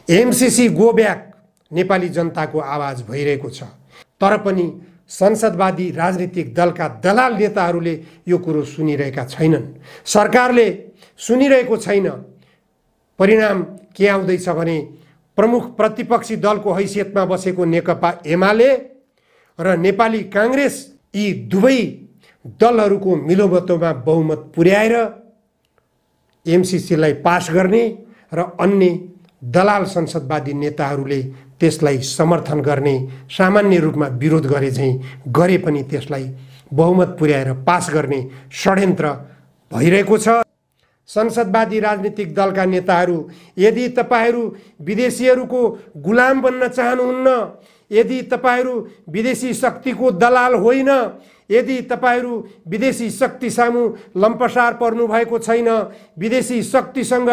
MCC go back Nepali जनताको आवाज भइरहेको छ। तर पनि संसदवादी राजनीतिक दलका दलाल नेताहरूले यो कुरो सुनिरहेका छैनन्। सरकारले सुनिरहेको छैन। परिणाम के आउँदैछ भने प्रमुख प्रतिपक्षी दलको हैसियतमा बसेको नेकपा एमाले र नेपाली कांग्रेस यी दुवै दलहरूको मिलोबतोमा बहुमत पुर्याएर एमसीसीलाई पास गर्ने र अन्य दलाल संसदवादी नेताहरूले त्यसलाई समर्थन गर्ने, सामान्य रूपमा विरोध गरे झैं गरे पनि त्यसलाई बहुमत पुर्याएर पास गर्ने षड्यन्त्र भइरहेको छ। संसदवादी राजनीतिक दलका नेताहरू यदि तपाईहरू विदेशीहरूको गुलाम बन्न चाहनुहुन्न, यदि तपाईहरू विदेशी शक्तिको दलाल होइन, यदि तपाईहरू विदेशी शक्ति सामु लम्पसार पर्नु भएको छैन, विदेशी शक्तिसँग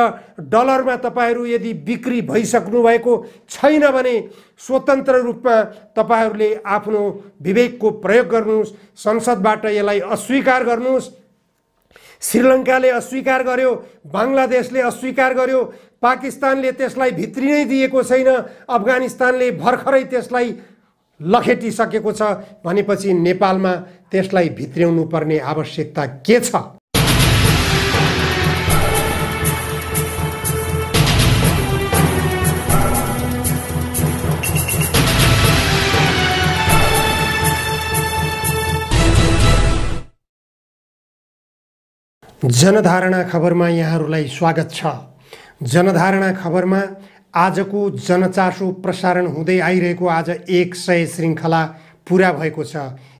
डलरमा तपाईहरू यदि बिक्री भइसक्नु भएको छैन भने स्वतन्त्र रूपमा तपाईहरूले आफ्नो विवेकको प्रयोग गर्नुहोस्। संसदबाट यसलाई अस्वीकार गर्नुहोस्। श्रीलङ्काले अस्वीकार गर्यो, बांग्लादेशले अस्वीकार गर्यो, पाकिस्तानले त्यसलाई भित्रिनै दिएको छैन, अफगानिस्तानले भर्खरै त्यसलाई लखेटिसकेको छ भनेपछि नेपालमा त्यसलाई भित्र्याउनु पर्ने आवश्यकता के छ? जनधारणा खबरमा यहाँहरूलाई स्वागत छ। जनधारणा खबरमा आजको जनचासो प्रसारण हुँदै आइरहेको आज 100 श्रृङ्खला पुरा भएको छ।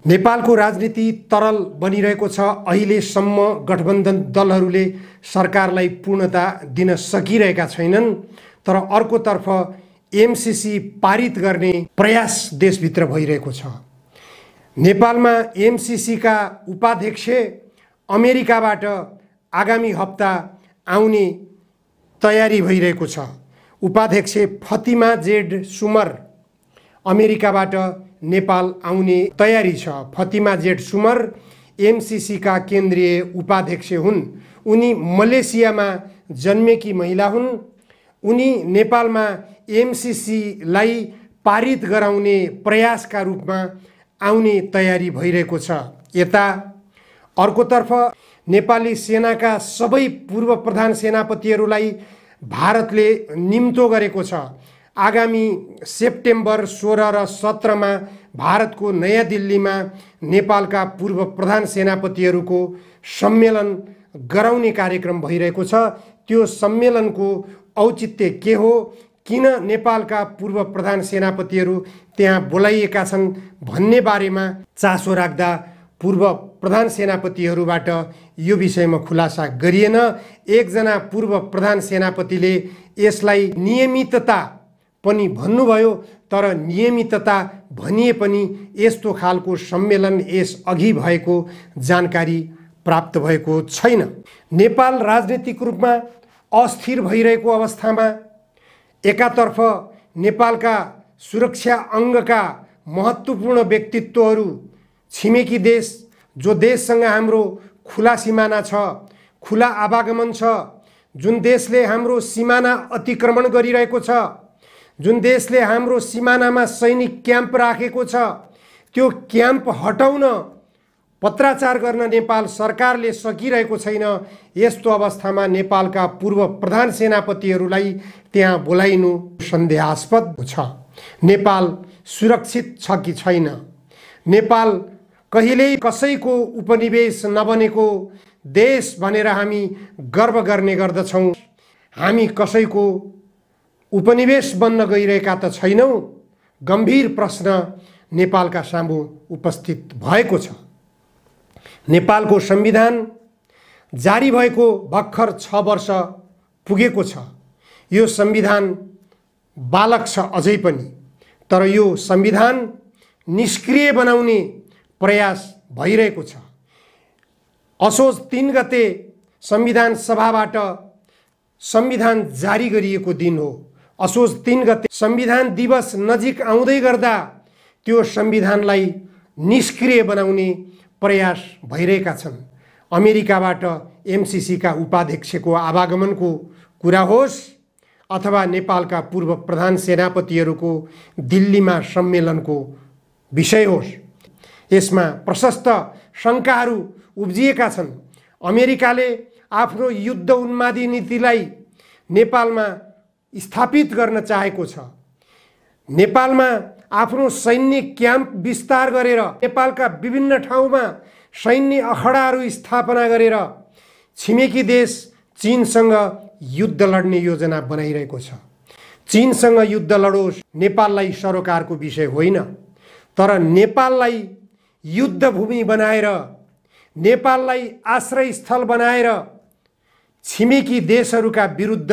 नेपालको राजनीति तरल बनिरहेको छ। अहिलेसम्म गठबन्धन दलहरूले सरकारलाई पूर्णता दिन सकिरहेका छैनन्। तर अर्कोतर्फ एमसीसी पारित गर्ने प्रयास देशभित्र भइरहेको छ। नेपालमा एमसीसीका उपाध्यक्ष अमेरिकाबाट आगामी हप्ता आउने तयारी भइरहेको छ। उपाध्यक्ष फतिमा जेड सुमर अमेरिकाबाट नेपाल आउने तयारी छ। फतिमा जेड सुमर एमसीसीका केन्द्रीय उपाध्यक्ष हुन्। उनी मलेसियामा जन्मेकी महिला हुन्। उनी नेपालमा एमसीसीलाई पारित गराउने प्रयासका रूपमा आउने तयारी भइरहेको छ। यता अर्कोतर्फ नेपाली सेनाका सबै पूर्व प्रधान सेनापतिहरूलाई भारतले निम्तो गरेको छ। आगामी सेप्टेम्बर 16 र 17 मा भारतको नयाँ दिल्लीमा नेपालका पूर्व प्रधान सेनापतिहरूको सम्मेलन गराउने कार्यक्रम भइरहेको छ। त्यो सम्मेलनको औचित्य के हो, किन नेपालका पूर्व प्रधान सेनापतिहरू त्यहाँ बोलाइएका छन् भन्ने बारेमा चासो राख्दा पूर्व प्रधान सेनापतिहरूबाट यो विषयमा खुलासा गरिएन। एकजना पूर्व प्रधान सेनापतिले यसलाई नियमितता पनि भन्नुभयो, तर नियमितता भनिए पनि यस्तो खालको सम्मेलन यस अघि भएको जानकारी प्राप्त भएको छैन। नेपाल राजनीतिक रूपमा अस्थिर भइरहेको अवस्थामा एकातर्फ नेपालका सुरक्षा अङ्गका महत्त्वपूर्ण व्यक्तित्वहरू, छिमेकी देश जो देशसँग हाम्रो खुला सिमाना छ, खुला आवागमन छ, जुन देशले हाम्रो सिमाना अतिक्रमण गरिरहेको छ, जुन देशले हाम्रो सिमानामा सैनिक क्याम्प राखेको छ, त्यो क्याम्प हटाउन पत्राचार गर्न नेपाल सरकारले सकिरहेको छैन। यस्तो अवस्थामा नेपालका पूर्व प्रधान सेनापतिहरूलाई त्यहाँ बोलाइनु सन्देहास्पद छ। नेपाल सुरक्षित छ कि छैन? नेपाल कहिल्यै कसैको उपनिवेश नबनेको देश भनेर हामी गर्व गर्ने गर्दछौँ। हामी कसैको उपनिवेश बन्न गइरहेका त छैनौँ। गम्भीर प्रश्न नेपालका सामु उपस्थित भएको छ। नेपालको संविधान जारी भएको भर्खर 6 वर्ष पुगेको छ। यो संविधान बालक छ अझै पनि, तर यो संविधान निष्क्रिय बनाउने प्रयास भइरहेको छ। असोज 3 गते संविधान सभाबाट संविधान जारी गरिएको दिन हो। असोज 3 गते संविधान दिवस नजिक आउँदै गर्दा त्यो संविधानलाई निष्क्रिय बनाउने प्रयास भइरहेका छन्। अमेरिकाबाट एमसीसीका उपाध्यक्षको आवागमनको कुरा होस् अथवा नेपालका पूर्व प्रधान सेनापतिहरूको दिल्लीमा सम्मेलनको विषय होस्। यसमा प्रशस्त शङ्काहरू उब्जिएका छन्। अमेरिकाले आफ्नो युद्ध उन्मादी नीतिलाई नेपालमा स्थापित गर्न चाहेको छ। नेपालमा आफ्नो सैन्य क्याम्प विस्तार गरेर नेपालका विभिन्न ठाउँमा सैन्य अखडाहरू स्थापना गरेर छिमेकी देश चीनसँग युद्ध लड्ने योजना बनाइरहेको छ। चीनसँग युद्ध लडोस्, नेपाललाई सरोकारको विषय होइन, तर नेपाललाई युद्धभूमि बनाएर, नेपाललाई आश्रयस्थल बनाएर छिमेकी देशहरूका विरुद्ध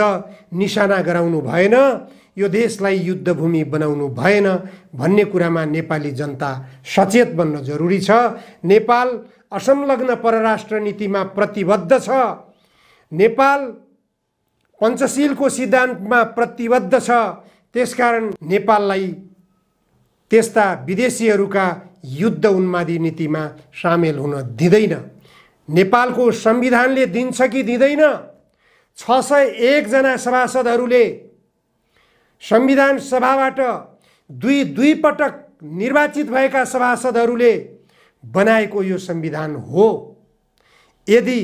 निशाना गराउनु भएन, यो देशलाई युद्धभूमि बनाउनु भएन भन्ने कुरामा नेपाली जनता सचेत बन्न जरुरी छ। नेपाल असंलग्न परराष्ट्र नीतिमा प्रतिबद्ध छ। नेपाल पञ्चशीलको सिद्धान्तमा प्रतिबद्ध छ। त्यसकारण नेपाललाई त्यस्ता विदेशीहरूका युद्ध उन्मादी नीतिमा सामेल हुन दिँदैन। नेपालको संविधानले दिन्छ कि दिँदैन? 601 जना सभासदहरूले संविधान सभाबाट दुई पटक निर्वाचित भएका सभासदहरूले बनाएको यो संविधान हो। यदि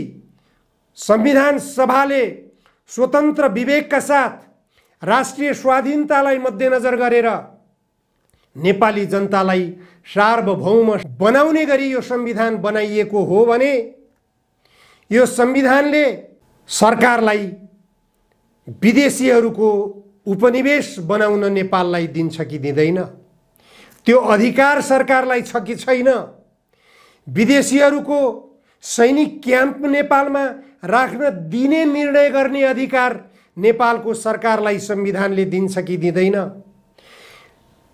संविधान सभाले स्वतन्त्र विवेकका साथ राष्ट्रिय स्वाधीनतालाई मध्यनजर गरेर नेपाली जनतालाई सार्वभौम बनाउने गरी यो संविधान बनाइएको हो भने यो संविधानले सरकारलाई विदेशीहरूको उपनिवेश बनाउन नेपाललाई दिन्छ कि दिँदैन? त्यो अधिकार सरकारलाई छ कि छैन? विदेशीहरूको सैनिक क्याम्प नेपालमा राख्न दिने निर्णय गर्ने अधिकार नेपालको सरकारलाई संविधानले दिन्छ कि दिँदैन?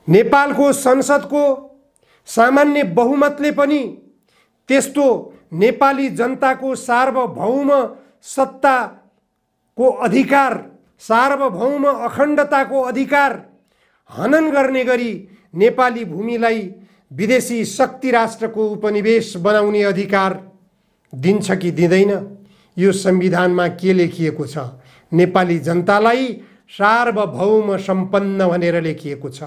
नेपालको संसदको सामान्य बहुमतले पनि त्यस्तो नेपाली जनताको सार्वभौम सत्ताको अधिकार, सार्वभौम अखण्डताको अधिकार हनन गर्ने गरी नेपाली भूमिलाई विदेशी शक्ति राष्ट्रको उपनिवेश बनाउने अधिकार दिन्छ कि दिँदैन? यो संविधानमा के लेखिएको छ? नेपाली जनतालाई सार्वभौम सम्पन्न भनेर लेखिएको छ।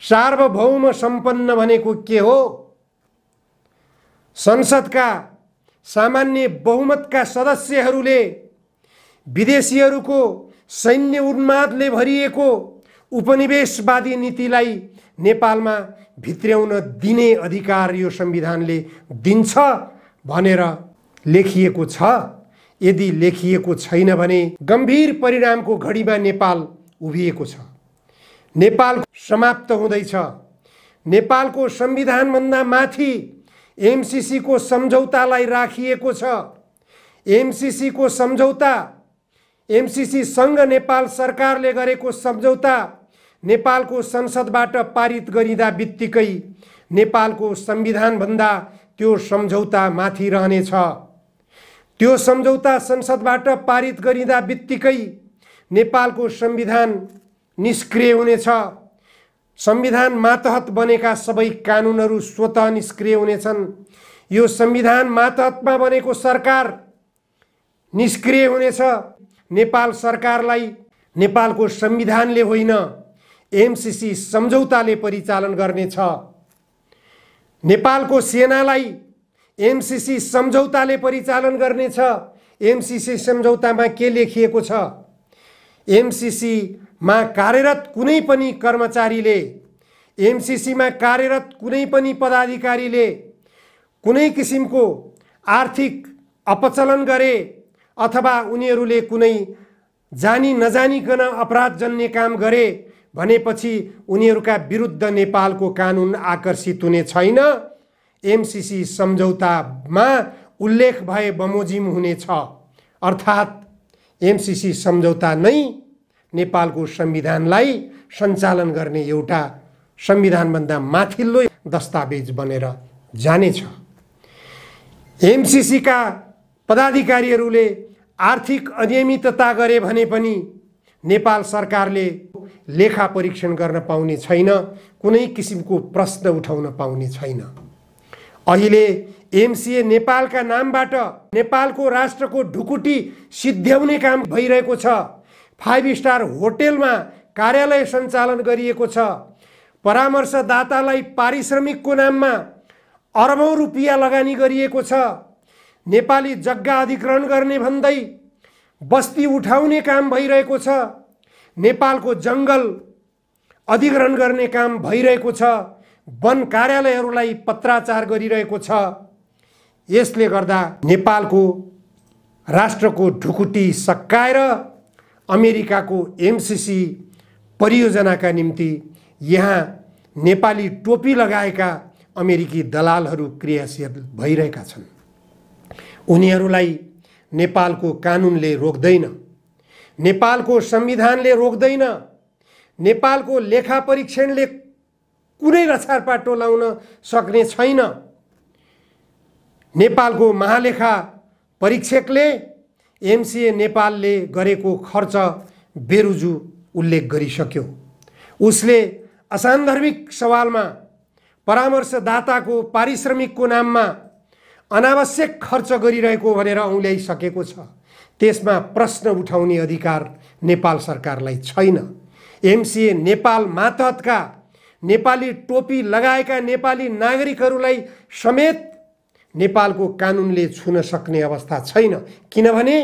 सार्वभौम सम्पन्न भनेको के हो? संसदका सामान्य बहुमतका सदस्यहरूले विदेशीहरूको सैन्य उन्मादले भरिएको उपनिवेशवादी नीतिलाई नेपालमा भित्र्याउन दिने अधिकार यो संविधानले दिन्छ भनेर लेखिएको छ। यदि लेखिएको छैन भने गम्भीर परिणामको घडीमा नेपाल उभिएको छ। नेपाल समाप्त हुँदैछ। नेपालको संविधानभन्दा माथि एमसीसी को सम्झौतालाई राखिएको छ। एमसीसी को सम्झौता, एमसीसी सँग नेपाल सरकारले गरेको सम्झौता नेपालको संसदबाट पारित गरिँदा बित्तिकै नेपालको संविधानभन्दा त्यो सम्झौता माथि रहनेछ। त्यो सम्झौता संसदबाट पारित गरिँदा बित्तिकै नेपालको संविधान निष्क्रिय हुनेछ। संविधान मातहत बनेका सबै कानुनहरू स्वतः निष्क्रिय हुनेछन्। यो संविधान मातहतमा बनेको सरकार निष्क्रिय हुनेछ। नेपाल सरकारलाई नेपालको संविधानले होइन, एमसीसी सम्झौताले परिचालन गर्नेछ। नेपालको सेनालाई एमसीसी सम्झौताले परिचालन गर्नेछ। एमसीसी सम्झौतामा के लेखिएको छ? एमसीसीमा कार्यरत कुनै पनि कर्मचारीले, एमसीसीमा कार्यरत कुनै पनि पदाधिकारीले कुनै किसिमको आर्थिक अपचलन गरे अथवा उनीहरूले कुनै जानी नजानिकन अपराधजन्य काम गरे भनेपछि उनीहरूका विरुद्ध नेपालको कानुन आकर्षित हुने छैन। एमसीसी सम्झौतामा उल्लेख भए बमोजिम हुनेछ। अर्थात् एमसीसी सम्झौता नै नेपालको संविधानलाई सञ्चालन गर्ने एउटा संविधानभन्दा माथिल्लो दस्तावेज बनेर जानेछ। एमसीसी का पदाधिकारीहरूले आर्थिक अनियमितता गरे भने पनि नेपाल सरकारले लेखा परीक्षण गर्न पाउने छैन, कुनै किसिमको प्रश्न उठाउन पाउने छैन। अहिले एमसीए नेपालका नामबाट नेपालको राष्ट्रको ढुकुटी सिद्ध्याउने काम भइरहेको छ। 5 स्टार होटेलमा कार्यालय सञ्चालन गरिएको छ। परामर्शदातालाई पारिश्रमिकको नाममा अरबौं रुपियाँ लगानी गरिएको छ। नेपाली जग्गा अधिग्रहण गर्ने भन्दै बस्ती उठाउने काम भइरहेको छ। नेपालको जङ्गल अधिग्रहण गर्ने काम भइरहेको छ। वन कार्यालयहरूलाई पत्राचार गरिरहेको छ। यसले गर्दा नेपालको राष्ट्रको ढुकुटी सकाएर अमेरिकाको एमसीसी परियोजनाका निम्ति यहाँ नेपाली टोपी लगाएका अमेरिकी दलालहरू क्रियाशील भइरहेका छन्। उनीहरूलाई नेपालको कानुनले रोक्दैन, नेपालको संविधानले रोक्दैन, नेपालको लेखा परीक्षणले कुनै रछारपाटो लाउन सक्ने छैन। नेपालको महालेखा परीक्षकले एमसीए नेपालले गरेको खर्च बेरुजु उल्लेख गरिसक्यो। उसले असान्दर्भिक सवालमा परामर्शदाताको पारिश्रमिकको नाममा अनावश्यक खर्च गरिरहेको भनेर औल्याइसकेको छ। त्यसमा प्रश्न उठाउने अधिकार नेपाल सरकारलाई छैन। एमसीए नेपाल मातहतका नेपाली टोपी लगाएका नेपाली नागरिकहरूलाई समेत नेपालको कानुनले छुन सक्ने अवस्था छैन, किनभने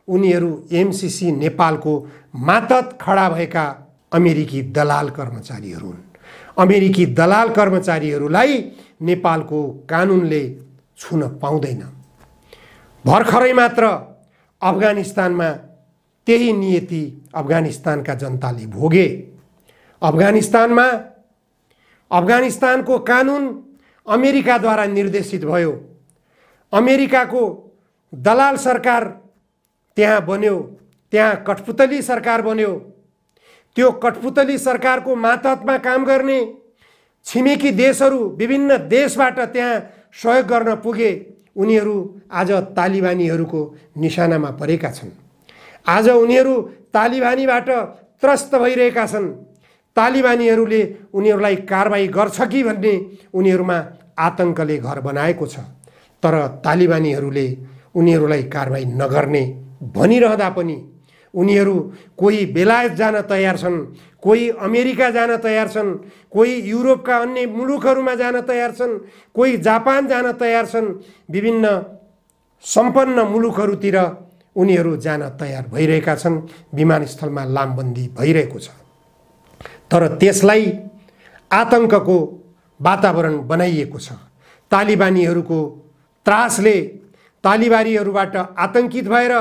उनीहरू एमसीसी नेपालको मातहत खडा भएका अमेरिकी दलाल कर्मचारीहरू हुन्। अमेरिकी दलाल कर्मचारीहरूलाई नेपालको कानुनले छुन पाउँदैन। भर्खरै मात्र अफगानिस्तानमा त्यही नियति अफगानिस्तानका जनताले भोगे। अफगानिस्तानको कानुन अमेरिकाद्वारा निर्देशित भयो। अमेरिकाको दलाल सरकार त्यहाँ बन्यो, त्यहाँ कठपुतली सरकार बन्यो। त्यो कठपुतली सरकारको मातहतमा काम गर्ने छिमेकी देशहरू, विभिन्न देशबाट त्यहाँ सहयोग गर्न पुगे। उनीहरू आज तालिबानीहरूको निशानामा परेका छन्। आज उनीहरू तालिबानीबाट त्रस्त भइरहेका छन्। तालिबानीहरूले उनीहरूलाई कारबाही गर्छ कि भन्ने उनीहरूमा आतंकले घर बनाएको छ। तर तालिबानीहरूले उनीहरूलाई कारबाही नगर्ने भनिरहँदा पनि उनीहरू कोही बेलायत जान तयार छन्, कोही अमेरिका जान तयार छन्, कोही युरोपका अन्य मुलुकहरूमा जान तयार छन्, कोही जापान जान तयार छन्। विभिन्न सम्पन्न मुलुकहरूतिर उनीहरू जान तयार भइरहेका छन्। विमानस्थलमा लामबन्दी भइरहेको छ। तर त्यसलाई आतंकको वातावरण बनाइएको छ। तालिबानीहरूको त्रासले तालिबानीहरूबाट आतंकित भएर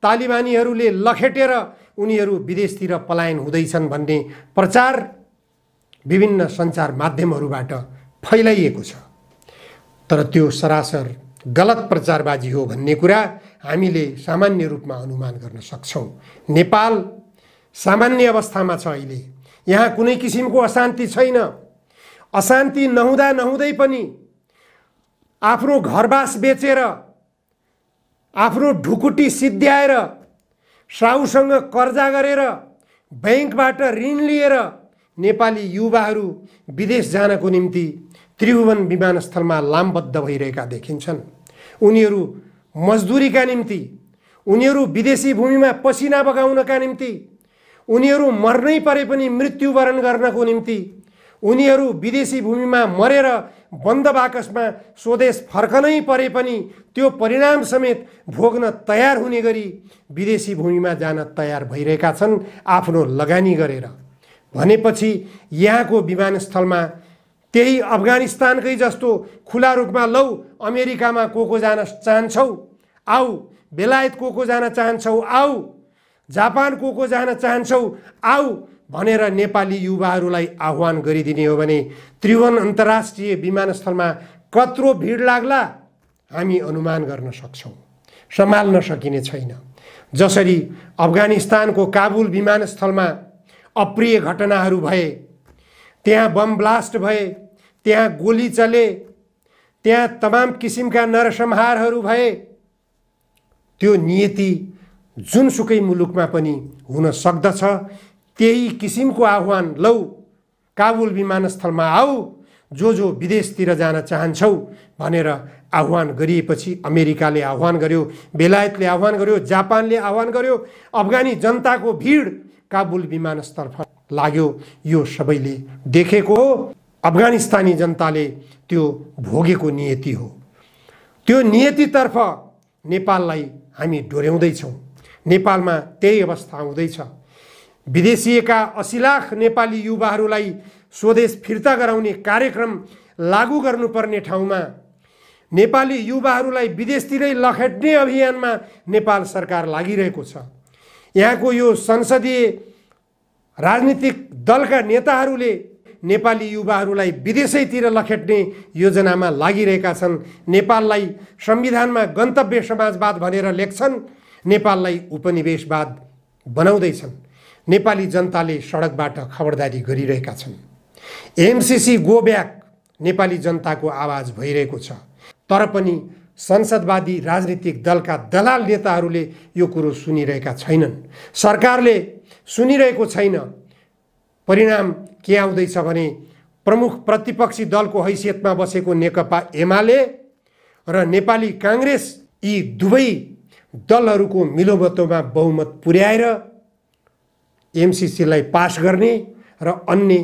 तालिबानीहरूले लखेटेर उनीहरू विदेशतिर पलायन हुँदैछन् भन्ने प्रचार विभिन्न सञ्चार माध्यमहरूबाट फैलाइएको छ। तर त्यो सरासर गलत प्रचारबाजी हो भन्ने कुरा हामीले सामान्य रूपमा अनुमान गर्न सक्छौँ। नेपाल सामान्य अवस्थामा छ। अहिले यहाँ कुनै किसिमको अशान्ति छैन। अशान्ति नहुँदा नहुँदै पनि आफ्नो घरबास बेचेर, आफ्नो ढुकुटी सिद्ध्याएर, साहुसँग कर्जा गरेर, बैंकबाट ऋण लिएर नेपाली युवाहरू विदेश जानको निम्ति त्रिभुवन विमानस्थलमा लामबद्ध भइरहेका देखिन्छन्। उनीहरू मजदुरीका निम्ति, उनीहरू विदेशी भूमिमा पसिना बगाउनका निम्ति, उनीहरू मर्नै परे पनि मृत्युवरण गर्नको निम्ति, उनीहरू विदेशी भूमिमा मरेर बन्द बाकसमा स्वदेश फर्कनै परे पनि त्यो परिणाम समेत भोग्न तयार हुने गरी विदेशी भूमिमा जान तयार भइरहेका छन् आफ्नो लगानी गरेर। भनेपछि यहाँको विमानस्थलमा त्यही अफगानिस्तानकै जस्तो खुला रूपमा लौ अमेरिकामा को जान चाहन्छौ आऊ, बेलायत को जान चाहन्छौ आऊ, जापान को जान चाहन्छौ आऊ भनेर नेपाली युवाहरूलाई आह्वान गरिदिने हो भने त्रिभुवन अन्तर्राष्ट्रिय विमानस्थलमा कत्रो भिड लाग्ला हामी अनुमान गर्न सक्छौँ। सम्हाल्न सकिने छैन। जसरी अफगानिस्तानको काबुल विमानस्थलमा अप्रिय घटनाहरू भए, त्यहाँ बम ब्लास्ट भए, त्यहाँ गोली चले, त्यहाँ तमाम किसिमका नरसंहारहरू भए, त्यो नियति जुनसुकै मुलुकमा पनि हुन सक्दछ। त्यही किसिमको आह्वान लौ काबुल विमानस्थलमा आऊ, जो विदेशतिर जान चाहन्छौ भनेर आह्वान गरिएपछि अमेरिकाले आह्वान गर्यो, बेलायतले आह्वान गर्यो, जापानले आह्वान गर्यो, अफगानी जनताको भिड काबुल विमानस्थलतर्फ लाग्यो। यो सबैले देखेको हो। अफगानिस्तानी जनताले त्यो भोगेको नियति हो। त्यो नियतितर्फ नेपाललाई हामी डोर्याउँदैछौँ। नेपालमा त्यही अवस्था हुँदैछ। विदेशिएका 80 लाख नेपाली युवाहरूलाई स्वदेश फिर्ता गराउने कार्यक्रम लागू गर्नुपर्ने ठाउँमा नेपाली युवाहरूलाई विदेशतिरै लखेट्ने अभियानमा नेपाल सरकार लागिरहेको छ। यहाँको यो संसदीय राजनीतिक दलका नेताहरूले नेपाली युवाहरूलाई विदेशैतिर लखेट्ने योजनामा लागिरहेका छन्। नेपाललाई संविधानमा गन्तव्य समाजवाद भनेर लेख्छन्, नेपाललाई उपनिवेशवाद बनाउँदैछन्। नेपाली जनताले सडकबाट खबरदारी गरिरहेका छन्। एमसीसी गो ब्याक नेपाली जनताको आवाज भइरहेको छ। तर पनि संसदवादी राजनीतिक दलका दलाल नेताहरूले यो कुरो सुनिरहेका छैनन्। सरकारले सुनिरहेको छैन। परिणाम के आउँदैछ भने प्रमुख प्रतिपक्षी दलको हैसियतमा बसेको नेकपा एमाले र नेपाली काङ्ग्रेस यी दुवै दलहरूको मिलोबतोमा बहुमत पुर्याएर एमसीसीलाई पास गर्ने र अन्य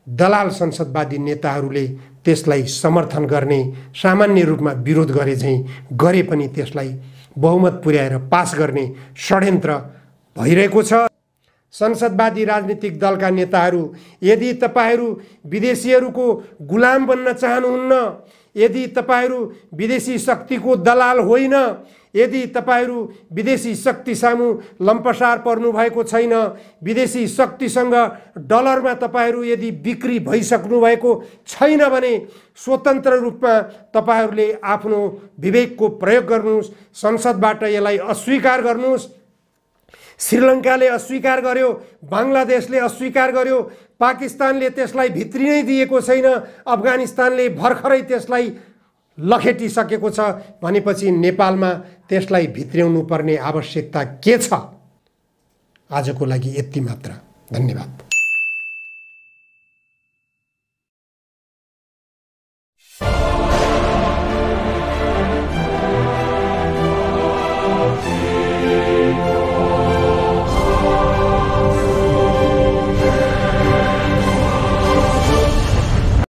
दलाल संसदवादी नेताहरूले त्यसलाई समर्थन गर्ने, सामान्य रूपमा विरोध गरे झैँ गरे पनि त्यसलाई बहुमत पुर्याएर पास गर्ने षड्यन्त्र भइरहेको छ। संसदवादी राजनीतिक दलका नेताहरू, यदि तपाईहरू विदेशीहरूको गुलाम बन्न चाहनुहुन्न, यदि तपाईहरू विदेशी शक्तिको दलाल होइन, यदि तपाईहरू विदेशी शक्ति सामु लम्पसार पर्नु भएको छैन, विदेशी शक्तिसँग डलरमा तपाईहरू यदि बिक्री भइसक्नु भएको छैन भने स्वतन्त्र रूपमा तपाईहरूले आफ्नो विवेकको प्रयोग गर्नुहोस्। संसदबाट यसलाई अस्वीकार गर्नुहोस्। श्रीलङ्काले अस्वीकार गर्यो, बङ्गलादेशले अस्वीकार गर्यो, पाकिस्तानले त्यसलाई भित्रिनै दिएको छैन, अफगानिस्तानले भर्खरै त्यसलाई लखेटिसकेको छ भनेपछि नेपालमा त्यसलाई भित्र्याउनु पर्ने आवश्यकता के छ? आजको लागि यति मात्र। धन्यवाद।